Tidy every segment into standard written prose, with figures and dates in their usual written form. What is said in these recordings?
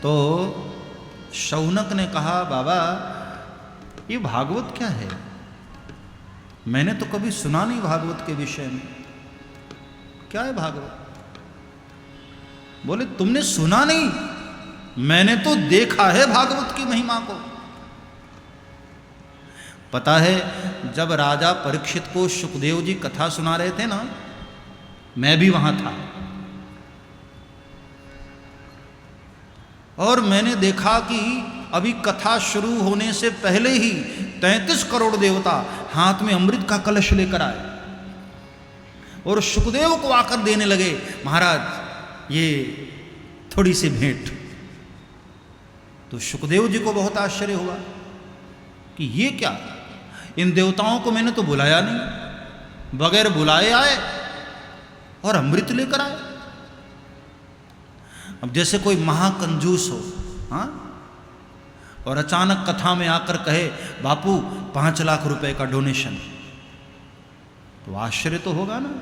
तो शौनक ने कहा, बाबा ये भागवत क्या है? मैंने तो कभी सुना नहीं भागवत के विषय में, क्या है भागवत? बोले तुमने सुना नहीं, मैंने तो देखा है भागवत की महिमा को। पता है जब राजा परीक्षित को शुकदेव जी कथा सुना रहे थे ना, मैं भी वहां था और मैंने देखा कि अभी कथा शुरू होने से पहले ही 33 करोड़ देवता हाथ में अमृत का कलश लेकर आए और शुकदेव को आकर देने लगे, महाराज ये थोड़ी सी भेंट। तो शुकदेव जी को बहुत आश्चर्य हुआ कि ये क्या, इन देवताओं को मैंने तो बुलाया नहीं, बगैर बुलाए आए और अमृत लेकर आए। अब जैसे कोई महाकंजूस हो, हाँ, और अचानक कथा में आकर कहे बापू 5 लाख रुपए का डोनेशन, तो आश्चर्य तो होगा ना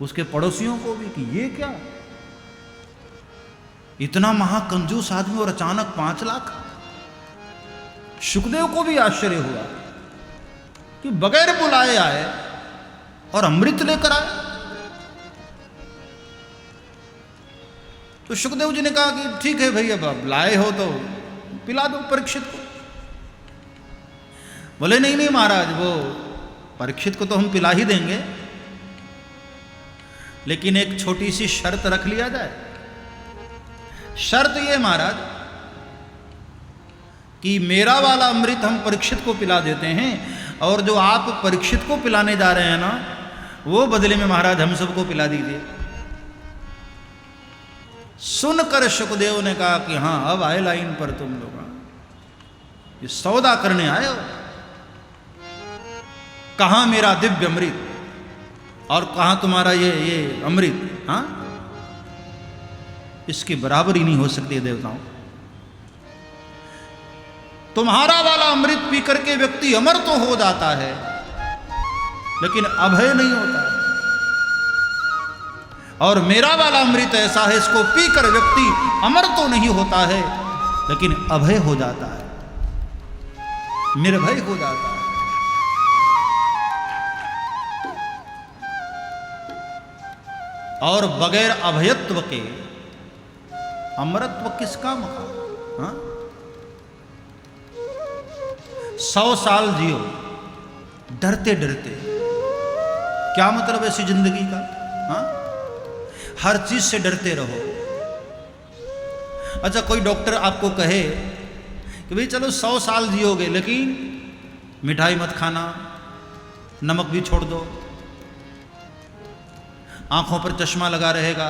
उसके पड़ोसियों को भी कि ये क्या, इतना महाकंजूस आदमी और अचानक 5 लाख। शुकदेव को भी आश्चर्य हुआ कि बगैर बुलाए आए और अमृत लेकर आए। तो शुकदेव जी ने कहा कि ठीक है भैया, अब लाए हो तो पिला दो परीक्षित को। बोले नहीं नहीं महाराज, वो परीक्षित को तो हम पिला ही देंगे, लेकिन एक छोटी सी शर्त रख लिया जाए। शर्त ये महाराज कि मेरा वाला अमृत हम परीक्षित को पिला देते हैं और जो आप परीक्षित को पिलाने जा रहे हैं ना, वो बदले में महाराज हम सबको पिला दीजिए। सुनकर शुकदेव ने कहा कि हाँ अब आए लाइन पर तुम लोग, ये सौदा करने आए हो। कहां मेरा दिव्य अमृत और कहां तुम्हारा ये अमृत, हाँ, इसकी बराबरी नहीं हो सकती देवताओं। तुम्हारा वाला अमृत पी करके व्यक्ति अमर तो हो जाता है, लेकिन अभय नहीं होता है। और मेरा वाला अमृत ऐसा है, इसको पीकर व्यक्ति अमर तो नहीं होता है, लेकिन अभय हो जाता है, निर्भय हो जाता है। और बगैर अभयत्व के अमरत्व किस काम का? हाँ? 100 साल जियो डरते डरते, क्या मतलब ऐसी जिंदगी का? हाँ? हर चीज से डरते रहो। अच्छा कोई डॉक्टर आपको कहे कि भाई चलो 100 साल जियोगे, लेकिन मिठाई मत खाना, नमक भी छोड़ दो, आंखों पर चश्मा लगा रहेगा,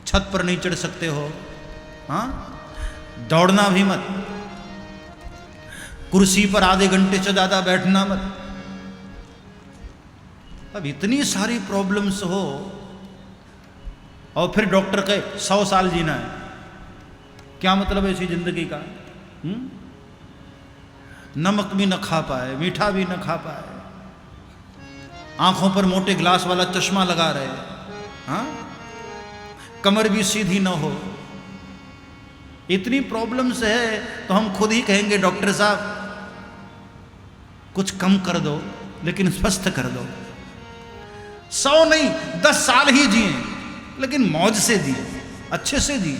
छत पर नहीं चढ़ सकते हो, हाँ, दौड़ना भी मत, कुर्सी पर आधे घंटे से ज्यादा बैठना मत। अब इतनी सारी प्रॉब्लम्स हो और फिर डॉक्टर कहे 100 साल जीना है, क्या मतलब है ऐसी जिंदगी का? नमक भी न खा पाए, मीठा भी न खा पाए, आंखों पर मोटे ग्लास वाला चश्मा लगा रहे, हाँ, कमर भी सीधी न हो, इतनी प्रॉब्लम्स है तो हम खुद ही कहेंगे डॉक्टर साहब कुछ कम कर दो, लेकिन स्वस्थ कर दो। 100 नहीं 10 साल ही जिए, लेकिन मौज से जिए, अच्छे से जिए।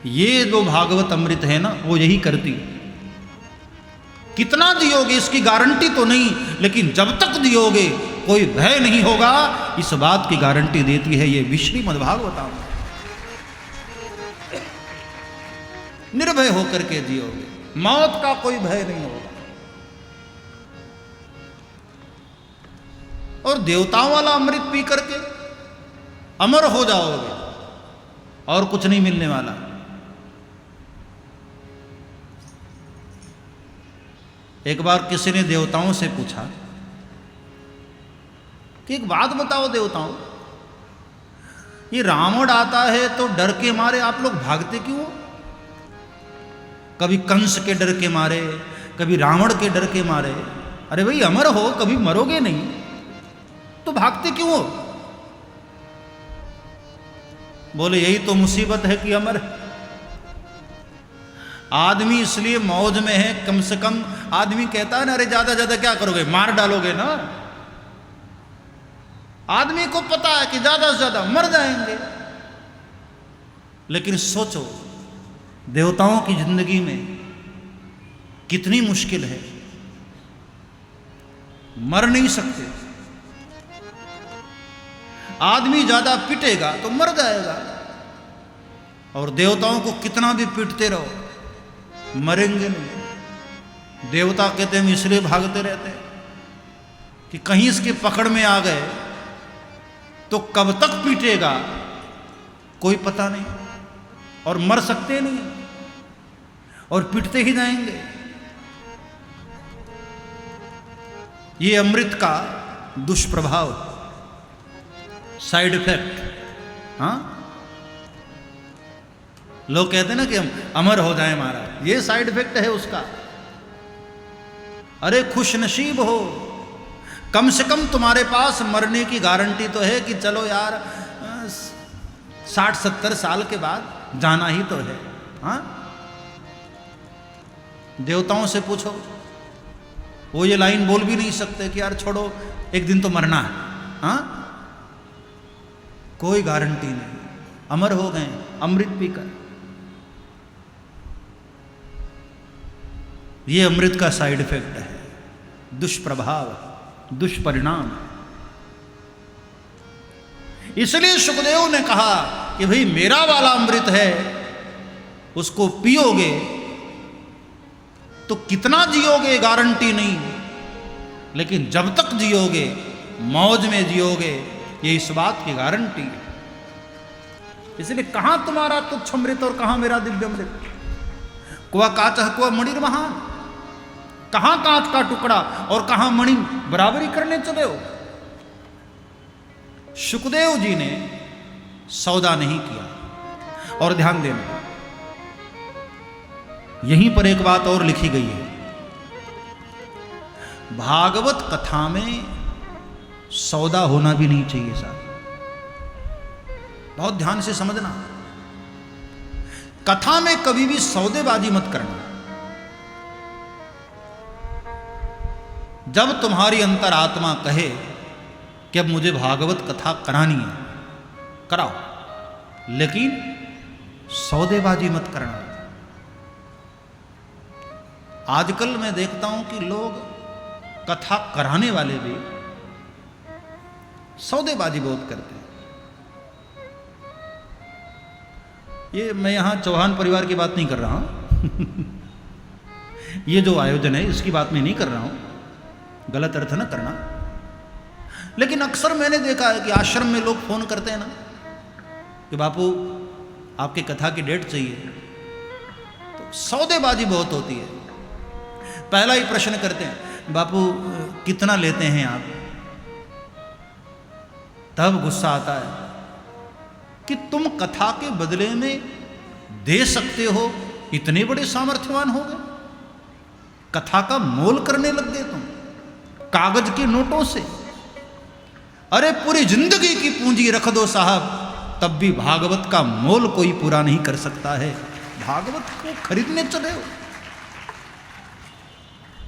ये जो भागवत अमृत है ना, वो यही करती। कितना जियोगे इसकी गारंटी तो नहीं, लेकिन जब तक जियोगे कोई भय नहीं होगा, इस बात की गारंटी देती है ये श्रीमद्भागवत। निर्भय होकर के जियोगे, मौत का कोई भय नहीं होगा। और देवताओं वाला अमृत पी करके अमर हो जाओगे और कुछ नहीं मिलने वाला। एक बार किसी ने देवताओं से पूछा कि एक बात बताओ देवताओं, ये रावण आता है तो डर के मारे आप लोग भागते क्यों हो? कभी कंस के डर के मारे, कभी रावण के डर के मारे। अरे भाई अमर हो, कभी मरोगे नहीं तो भागते क्यों हो? बोले यही तो मुसीबत है कि अमर है। आदमी इसलिए मौज में है, कम से कम आदमी कहता है ना, अरे ज्यादा ज्यादा क्या करोगे, मार डालोगे ना। आदमी को पता है कि ज्यादा से ज्यादा मर जाएंगे, लेकिन सोचो देवताओं की जिंदगी में कितनी मुश्किल है, मर नहीं सकते। आदमी ज्यादा पिटेगा तो मर जाएगा, और देवताओं को कितना भी पीटते रहो मरेंगे नहीं। देवता कहते हैं हम इसलिए भागते रहते हैं कि कहीं इसके पकड़ में आ गए तो कब तक पीटेगा कोई पता नहीं, और मर सकते नहीं और पीटते ही जाएंगे। ये अमृत का दुष्प्रभाव, साइड इफेक्ट। हाँ, लोग कहते हैं ना कि हम अमर हो जाएं महाराज, ये साइड इफेक्ट है उसका। अरे खुश नसीब हो, कम से कम तुम्हारे पास मरने की गारंटी तो है कि चलो यार 60-70 साल के बाद जाना ही तो है। हाँ, देवताओं से पूछो, वो ये लाइन बोल भी नहीं सकते कि यार छोड़ो एक दिन तो मरना है। हाँ, कोई गारंटी नहीं, अमर हो गए अमृत पीकर। ये अमृत का साइड इफेक्ट है, दुष्प्रभाव, दुष्परिणाम। इसलिए सुखदेव ने कहा कि भाई मेरा वाला अमृत है, उसको पियोगे तो कितना जियोगे गारंटी नहीं, लेकिन जब तक जियोगे मौज में जियोगे, ये इस बात की गारंटी है। इसलिए कहां तुम्हारा तुच्छ अमृत और कहां मेरा दिव्य अमृत। क्वा काचः क्वा मणिर्महान, कहां कांच का टुकड़ा और कहां मणि, बराबरी करने चले हो। सुखदेव जी ने सौदा नहीं किया। और ध्यान देना, यहीं पर एक बात और लिखी गई है, भागवत कथा में सौदा होना भी नहीं चाहिए साहब, बहुत ध्यान से समझना। कथा में कभी भी सौदेबाजी मत करना। जब तुम्हारी अंतरात्मा कहे कि अब मुझे भागवत कथा करानी है, कराओ, लेकिन सौदेबाजी मत करना। आजकल मैं देखता हूं कि लोग कथा कराने वाले भी सौदेबाजी बहुत करते हैं। ये मैं यहां चौहान परिवार की बात नहीं कर रहा हूं ये जो आयोजन है इसकी बात मैं नहीं कर रहा हूं, गलत अर्थ न करना। लेकिन अक्सर मैंने देखा है कि आश्रम में लोग फोन करते हैं ना कि बापू आपकी कथा की डेट चाहिए, तो सौदेबाजी बहुत होती है। पहला ही प्रश्न करते हैं, बापू कितना लेते हैं आप। तब गुस्सा आता है कि तुम कथा के बदले में दे सकते हो, इतने बड़े सामर्थ्यवान हो गए, कथा का मोल करने लग गए तुम कागज के नोटों से। अरे पूरी जिंदगी की पूंजी रख दो साहब, तब भी भागवत का मोल कोई पूरा नहीं कर सकता है। भागवत को खरीदने चले हो,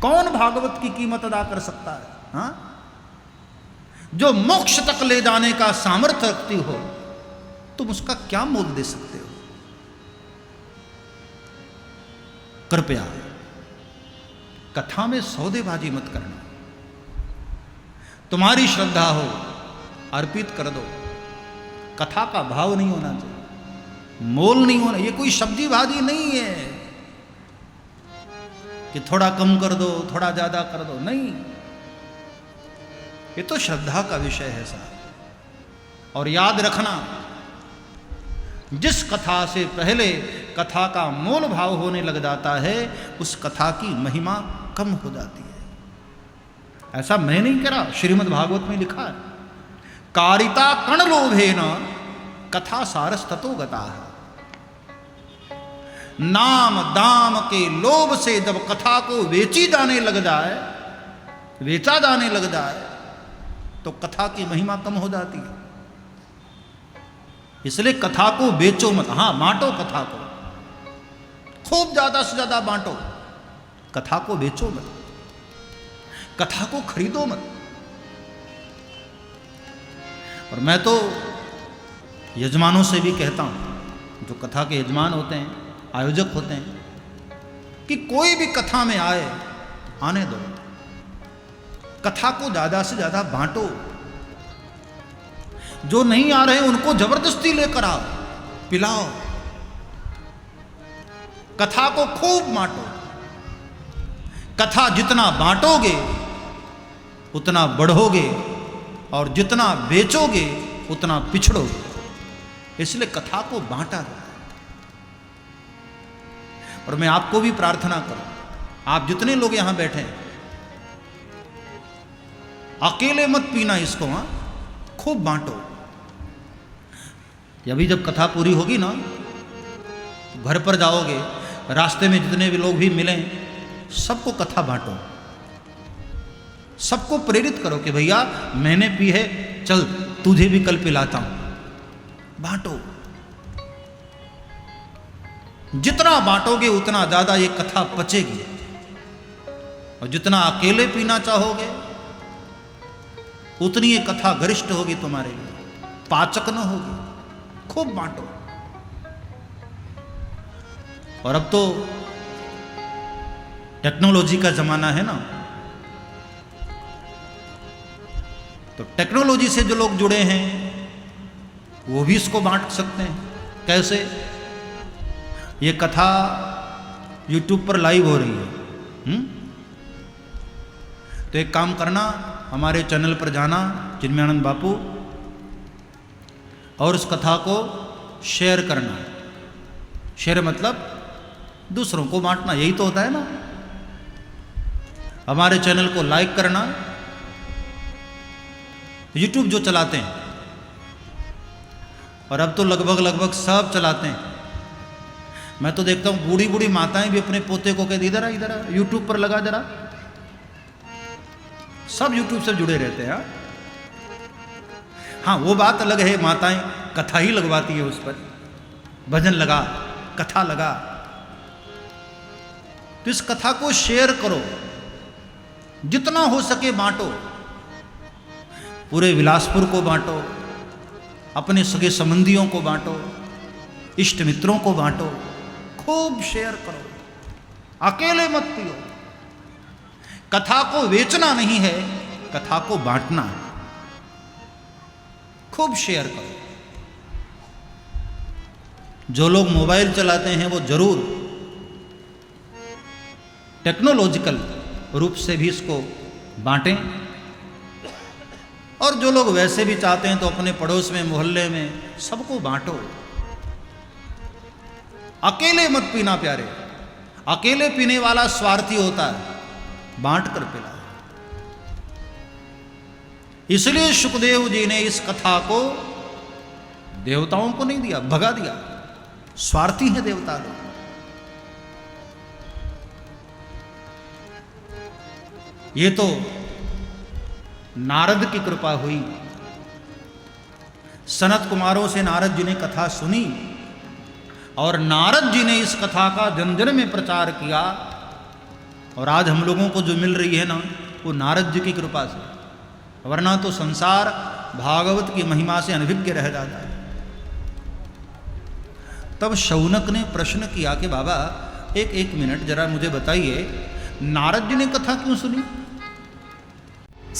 कौन भागवत की कीमत अदा कर सकता है। हाँ, जो मोक्ष तक ले जाने का सामर्थ्य रखती हो, तुम उसका क्या मोल दे सकते हो। कृपया कथा में सौदेबाजी मत करना। तुम्हारी श्रद्धा हो अर्पित कर दो, कथा का भाव नहीं होना चाहिए, मोल नहीं होना। ये कोई सब्जीबाजी नहीं है कि थोड़ा कम कर दो थोड़ा ज्यादा कर दो, नहीं, ये तो श्रद्धा का विषय है साहब। और याद रखना, जिस कथा से पहले कथा का मोल भाव होने लग जाता है, उस कथा की महिमा कम हो जाती है। ऐसा मैं नहीं कह रहा, श्रीमद् भागवत में लिखा है, कारिता कण लोभेन कथा सारस ततो गता है। नाम दाम के लोभ से जब कथा को बेचा जाने लग जाए तो कथा की महिमा कम हो जाती है। इसलिए कथा को बेचो मत, हाँ बांटो कथा को, खूब ज्यादा से ज्यादा बांटो, कथा को बेचो मत, कथा को खरीदो मत। और मैं तो यजमानों से भी कहता हूं, जो कथा के यजमान होते हैं, आयोजक होते हैं, कि कोई भी कथा में आए, आने दो, कथा को ज्यादा से ज्यादा बांटो। जो नहीं आ रहे उनको जबरदस्ती लेकर आओ, पिलाओ, कथा को खूब बांटो। कथा जितना बांटोगे उतना बढ़ोगे, और जितना बेचोगे उतना पिछड़ोगे। इसलिए कथा को बांटा जाए। और मैं आपको भी प्रार्थना करूं, आप जितने लोग यहां बैठे हैं, अकेले मत पीना इसको, हाँ खूब बांटो। अभी जब कथा पूरी होगी ना, तो घर पर जाओगे, रास्ते में जितने भी लोग भी मिलें, सबको कथा बांटो, सबको प्रेरित करो कि भैया मैंने पी है, चल तुझे भी कल पिलाता हूं। बांटो, जितना बांटोगे उतना ज्यादा ये कथा पचेगी। और जितना अकेले पीना चाहोगे उतनी ये कथा गरिष्ठ होगी तुम्हारे लिए, पाचक न होगी। खूब बांटो। और अब तो टेक्नोलॉजी का जमाना है ना, तो टेक्नोलॉजी से जो लोग जुड़े हैं वो भी इसको बांट सकते हैं। कैसे? ये कथा YouTube पर लाइव हो रही है, तो एक काम करना, हमारे चैनल पर जाना, चिन्मयानंद बापू, और उस कथा को शेयर करना। शेयर मतलब दूसरों को बांटना, यही तो होता है ना। हमारे चैनल को लाइक करना। YouTube जो चलाते हैं, और अब तो लगभग सब चलाते हैं, मैं तो देखता हूं बूढ़ी बूढ़ी माताएं भी अपने पोते को कहती इधर आ YouTube पर लगा जरा। सब YouTube से जुड़े रहते हैं। हाँ वो बात अलग है, माताएं कथा ही लगवाती है उस पर, भजन लगा, कथा लगा। तो इस कथा को शेयर करो, जितना हो सके बांटो। पूरे बिलासपुर को बांटो, अपने सगे संबंधियों को बांटो, इष्ट मित्रों को बांटो, खूब शेयर करो। अकेले मत पियो। कथा को बेचना नहीं है, कथा को बांटना है। खूब शेयर करो। जो लोग मोबाइल चलाते हैं वो जरूर टेक्नोलॉजिकल रूप से भी इसको बांटें, और जो लोग वैसे भी चाहते हैं तो अपने पड़ोस में, मोहल्ले में सबको बांटो। अकेले मत पीना प्यारे। अकेले पीने वाला स्वार्थी होता है, बांट कर पिला। इसलिए सुखदेव जी ने इस कथा को देवताओं को नहीं दिया, भगा दिया। स्वार्थी है देवता लोग। ये तो नारद की कृपा हुई। सनत कुमारों से नारद जी ने कथा सुनी, और नारद जी ने इस कथा का जन जन में प्रचार किया। और आज हम लोगों को जो मिल रही है ना, वो नारद जी की कृपा से, वरना तो संसार भागवत की महिमा से अनभिज्ञ रह जाता है। तब शौनक ने प्रश्न किया कि बाबा एक मिनट जरा मुझे बताइए, नारद जी ने कथा क्यों सुनी?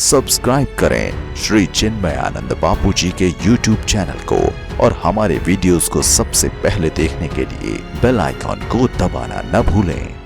सब्सक्राइब करें श्री चिन्मयानंद बापू जी के YouTube चैनल को, और हमारे वीडियोस को सबसे पहले देखने के लिए बेल आइकॉन को दबाना न भूलें।